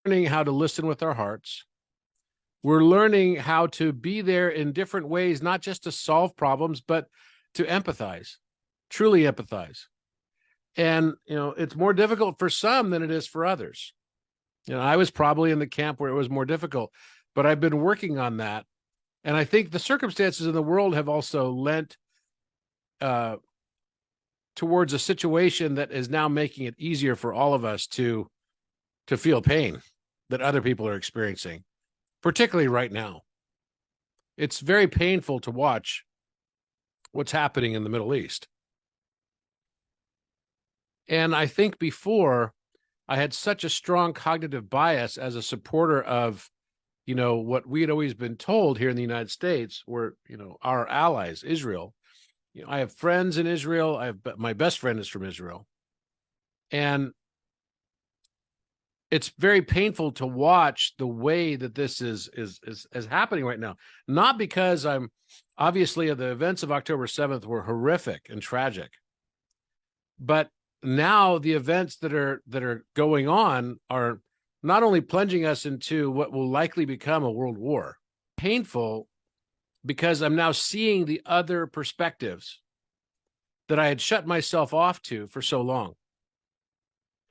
learning how to listen with our hearts. We're learning how to be there in different ways, not just to solve problems, but to empathize, truly empathize. And, it's more difficult for some than it is for others. I was probably in the camp where it was more difficult, but I've been working on that. And I think the circumstances in the world have also lent towards a situation that is now making it easier for all of us to feel pain that other people are experiencing, particularly right now. It's very painful to watch what's happening in the Middle East. And I think before, I had such a strong cognitive bias as a supporter of, what we had always been told here in the United States, where, our allies, Israel. I have friends in Israel. My best friend is from Israel. And it's very painful to watch the way that this is happening right now. Not because obviously the events of October 7th were horrific and tragic, but now the events that are going on are not only plunging us into what will likely become a world war. Painful because I'm now seeing the other perspectives that I had shut myself off to for so long.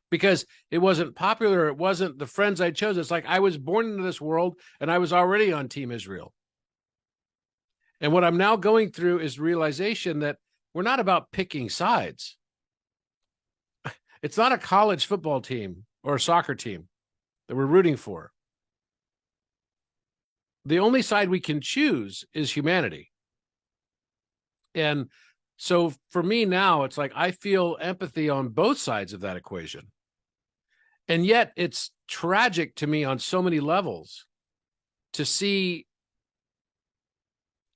Because it wasn't popular, it wasn't the friends I chose. It's like I was born into this world and I was already on Team Israel. And what I'm now going through is realization that we're not about picking sides. It's not a college football team or a soccer team that we're rooting for. The only side we can choose is humanity. And so for me now, it's like I feel empathy on both sides of that equation. And yet it's tragic to me on so many levels to see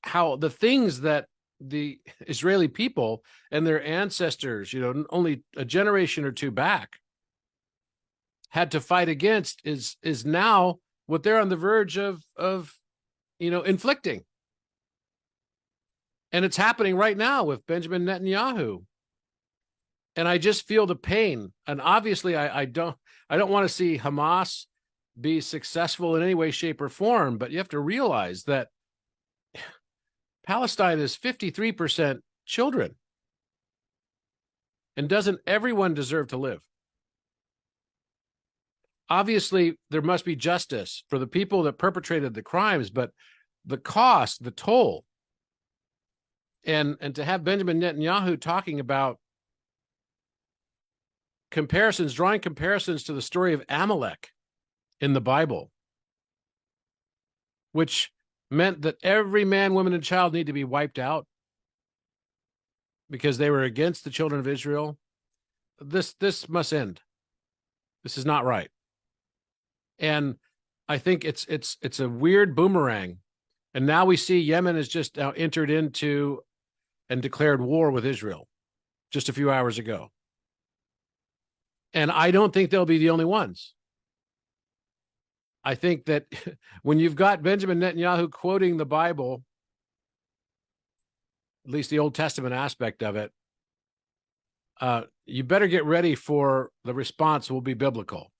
how the things that the Israeli people and their ancestors, only a generation or two back, had to fight against is now what they're on the verge of inflicting. And it's happening right now with Benjamin Netanyahu. And I just feel the pain. And obviously I don't want to see Hamas be successful in any way, shape, or form, but you have to realize that Palestine is 53% children. And doesn't everyone deserve to live? Obviously, there must be justice for the people that perpetrated the crimes, but the cost, the toll, and to have Benjamin Netanyahu talking about drawing comparisons to the story of Amalek in the Bible, which meant that every man, woman, and child need to be wiped out because they were against the children of Israel. This must end. This is not right. And I think it's a weird boomerang. And now we see Yemen has just now entered into and declared war with Israel just a few hours ago. And I don't think they'll be the only ones. I think that when you've got Benjamin Netanyahu quoting the Bible, at least the Old Testament aspect of it, you better get ready for the response will be biblical.